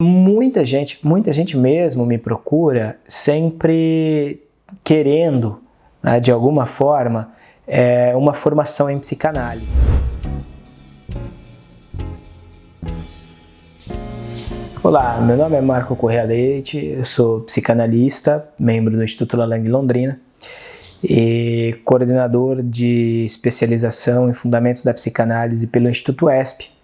Muita gente mesmo me procura sempre querendo, né, de alguma forma, uma formação em psicanálise. Olá, meu nome é Marco Correa Leite, eu sou psicanalista, membro do Instituto Lalang Londrina e coordenador de especialização em fundamentos da psicanálise pelo Instituto ESP,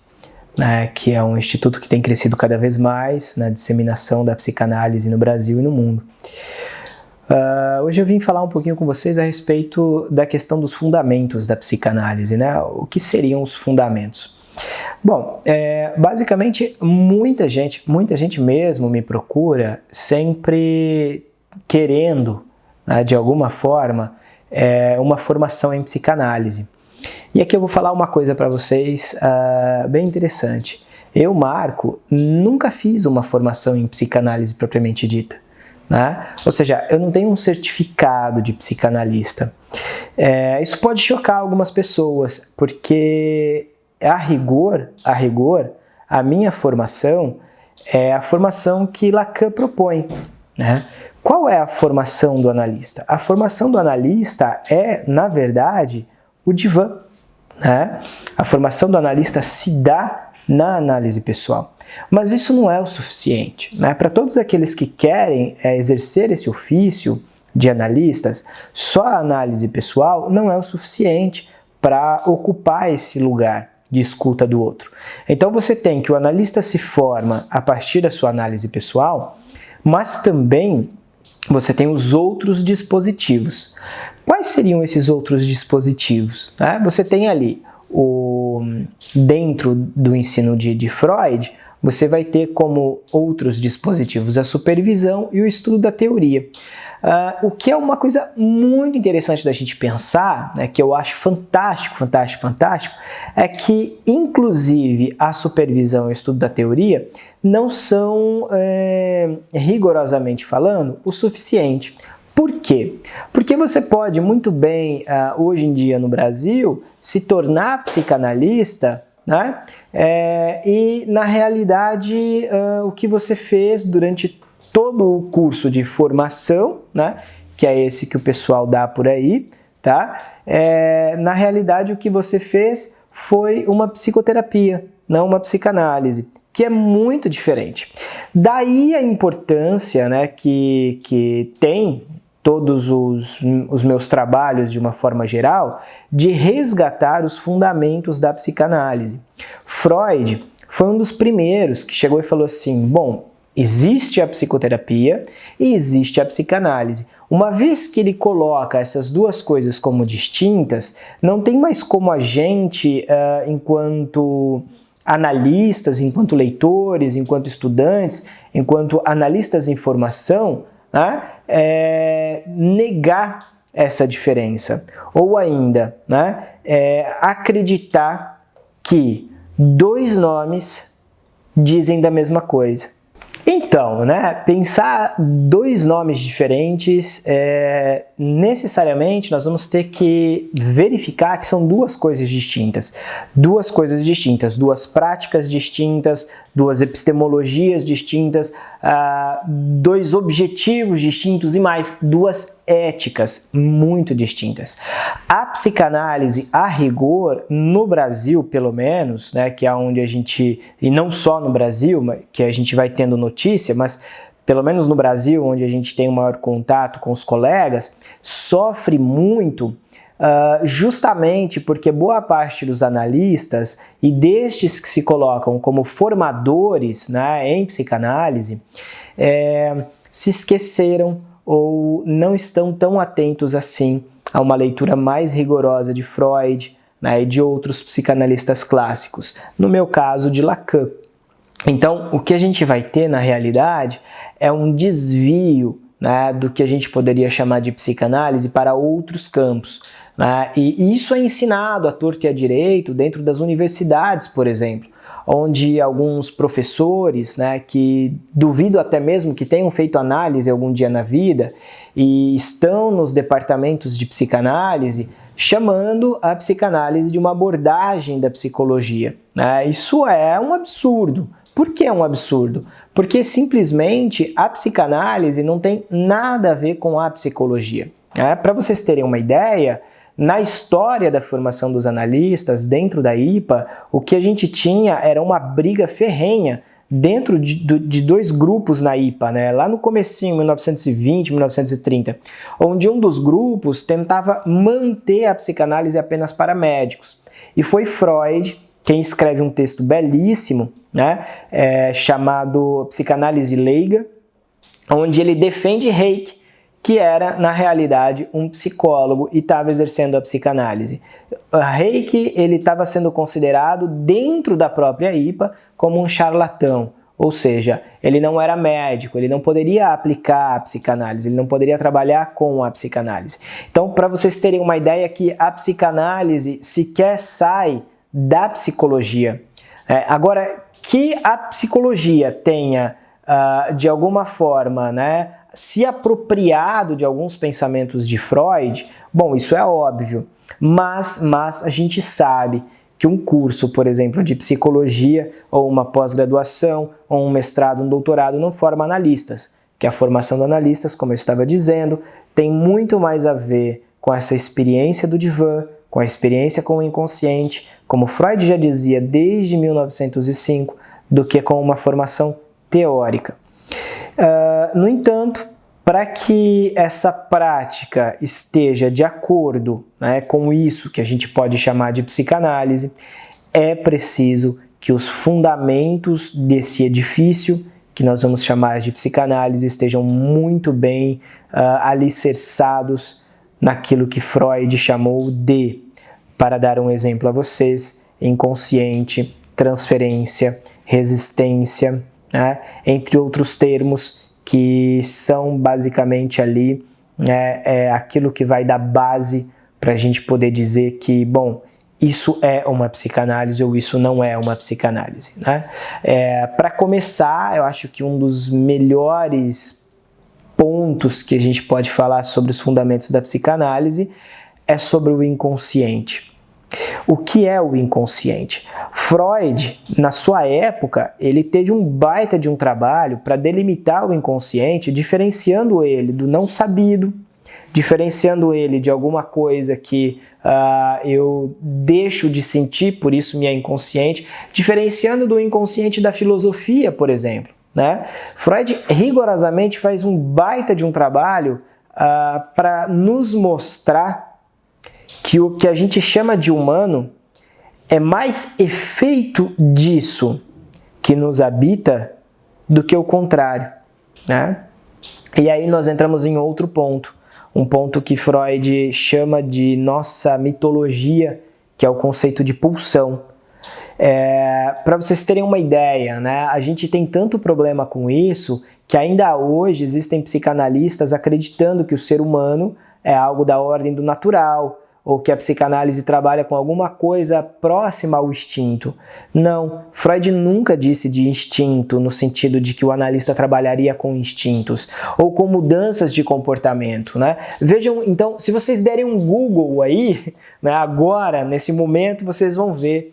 né, que é um instituto que tem crescido cada vez mais na disseminação da psicanálise no Brasil e no mundo. Hoje eu vim falar um pouquinho com vocês a respeito da questão dos fundamentos da psicanálise, né? O que seriam os fundamentos? Bom, basicamente muita gente mesmo me procura sempre querendo, né, de alguma forma, uma formação em psicanálise. E aqui eu vou falar uma coisa para vocês bem interessante. Eu, Marco, nunca fiz uma formação em psicanálise propriamente dita, né? Ou seja, eu não tenho um certificado de psicanalista. Isso pode chocar algumas pessoas, porque a rigor, a minha formação é a formação que Lacan propõe, né? Qual é a formação do analista? A formação do analista é, na verdade, o divã, né? A formação do analista se dá na análise pessoal. Mas isso não é o suficiente, né? Para todos aqueles que querem exercer esse ofício de analistas, só a análise pessoal não é o suficiente para ocupar esse lugar de escuta do outro. Então você tem que o analista se forma a partir da sua análise pessoal, mas também você tem os outros dispositivos. Quais seriam esses outros dispositivos? Você tem ali, dentro do ensino de Freud, você vai ter como outros dispositivos a supervisão e o estudo da teoria. O que é uma coisa muito interessante da gente pensar, né, que eu acho fantástico, é que, inclusive, a supervisão e o estudo da teoria não são, rigorosamente falando, o suficiente. Por quê? Porque você pode muito bem, hoje em dia no Brasil, se tornar psicanalista, né? E na realidade o que você fez durante todo o curso de formação, né, que é esse que o pessoal dá por aí, tá? Na realidade o que você fez foi uma psicoterapia, não uma psicanálise, que é muito diferente. Daí a importância, né, que tem todos os meus trabalhos de uma forma geral, de resgatar os fundamentos da psicanálise. Freud foi um dos primeiros que chegou e falou assim, bom, existe a psicoterapia e existe a psicanálise. Uma vez que ele coloca essas duas coisas como distintas, não tem mais como a gente, enquanto analistas, enquanto leitores, enquanto estudantes, enquanto analistas em formação, né, negar essa diferença. Ou ainda, né, acreditar que dois nomes dizem da mesma coisa. Então, né, pensar dois nomes diferentes, necessariamente nós vamos ter que verificar que são duas coisas distintas, duas práticas distintas, duas epistemologias distintas, dois objetivos distintos e mais, duas éticas muito distintas. A psicanálise, a rigor, no Brasil pelo menos, né, que é onde a gente, e não só no Brasil, mas que a gente vai tendo notícia, mas pelo menos no Brasil, onde a gente tem o maior contato com os colegas, sofre muito justamente porque boa parte dos analistas e destes que se colocam como formadores, né, em psicanálise, se esqueceram ou não estão tão atentos assim a uma leitura mais rigorosa de Freud, né, e de outros psicanalistas clássicos, no meu caso de Lacan. Então, o que a gente vai ter na realidade é um desvio, né, do que a gente poderia chamar de psicanálise para outros campos, né? E isso é ensinado à torto e à direito dentro das universidades, por exemplo, onde alguns professores, né, que duvido até mesmo que tenham feito análise algum dia na vida e estão nos departamentos de psicanálise, chamando a psicanálise de uma abordagem da psicologia, né? Isso é um absurdo. Por que é um absurdo? Porque simplesmente a psicanálise não tem nada a ver com a psicologia. Para vocês terem uma ideia, na história da formação dos analistas, dentro da IPA, o que a gente tinha era uma briga ferrenha dentro de dois grupos na IPA, né? Lá no comecinho, 1920, 1930, onde um dos grupos tentava manter a psicanálise apenas para médicos. E foi Freud quem escreve um texto belíssimo, né? Chamado Psicanálise Leiga, onde ele defende Reiki, que era, na realidade, um psicólogo e estava exercendo a psicanálise. Reiki ele estava sendo considerado, dentro da própria IPA, como um charlatão, ou seja, ele não era médico, ele não poderia aplicar a psicanálise, ele não poderia trabalhar com a psicanálise. Então, para vocês terem uma ideia que a psicanálise sequer sai da psicologia. Agora, que a psicologia tenha, de alguma forma, né, se apropriado de alguns pensamentos de Freud, bom, isso é óbvio, mas a gente sabe que um curso, por exemplo, de psicologia, ou uma pós-graduação, ou um mestrado, um doutorado, não forma analistas, que a formação de analistas, como eu estava dizendo, tem muito mais a ver com essa experiência do divã, com a experiência com o inconsciente, como Freud já dizia desde 1905, do que com uma formação teórica. No entanto, para que essa prática esteja de acordo, né, com isso que a gente pode chamar de psicanálise, é preciso que os fundamentos desse edifício, que nós vamos chamar de psicanálise, estejam muito bem alicerçados naquilo que Freud chamou de, para dar um exemplo a vocês, inconsciente, transferência, resistência, né, entre outros termos que são basicamente ali aquilo que vai dar base para a gente poder dizer que, bom, isso é uma psicanálise ou isso não é uma psicanálise, né? Para começar, eu acho que um dos melhores pontos que a gente pode falar sobre os fundamentos da psicanálise é sobre o inconsciente. O que é o inconsciente? Freud, na sua época, ele teve um baita de um trabalho para delimitar o inconsciente, diferenciando ele do não sabido, diferenciando ele de alguma coisa que eu deixo de sentir, por isso me é inconsciente, diferenciando do inconsciente da filosofia, por exemplo, né? Freud rigorosamente faz um baita de um trabalho para nos mostrar que o que a gente chama de humano é mais efeito disso que nos habita do que o contrário, né? E aí nós entramos em outro ponto, um ponto que Freud chama de nossa mitologia, que é o conceito de pulsão. Para vocês terem uma ideia, né? A gente tem tanto problema com isso que ainda hoje existem psicanalistas acreditando que o ser humano é algo da ordem do natural, ou que a psicanálise trabalha com alguma coisa próxima ao instinto. Não, Freud nunca disse de instinto no sentido de que o analista trabalharia com instintos ou com mudanças de comportamento, né? Vejam, então, se vocês derem um Google aí, né, agora, nesse momento, vocês vão ver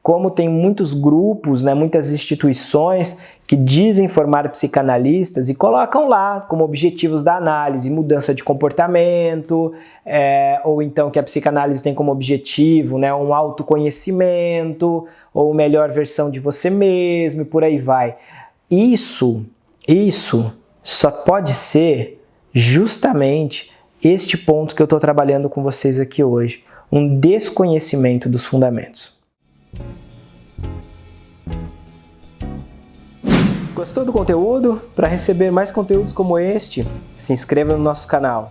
como tem muitos grupos, né, muitas instituições que dizem formar psicanalistas e colocam lá como objetivos da análise mudança de comportamento, ou então que a psicanálise tem como objetivo, né, um autoconhecimento, ou melhor versão de você mesmo, e por aí vai. Isso só pode ser justamente este ponto que eu estou trabalhando com vocês aqui hoje, um desconhecimento dos fundamentos. Gostou do conteúdo? Para receber mais conteúdos como este, se inscreva no nosso canal.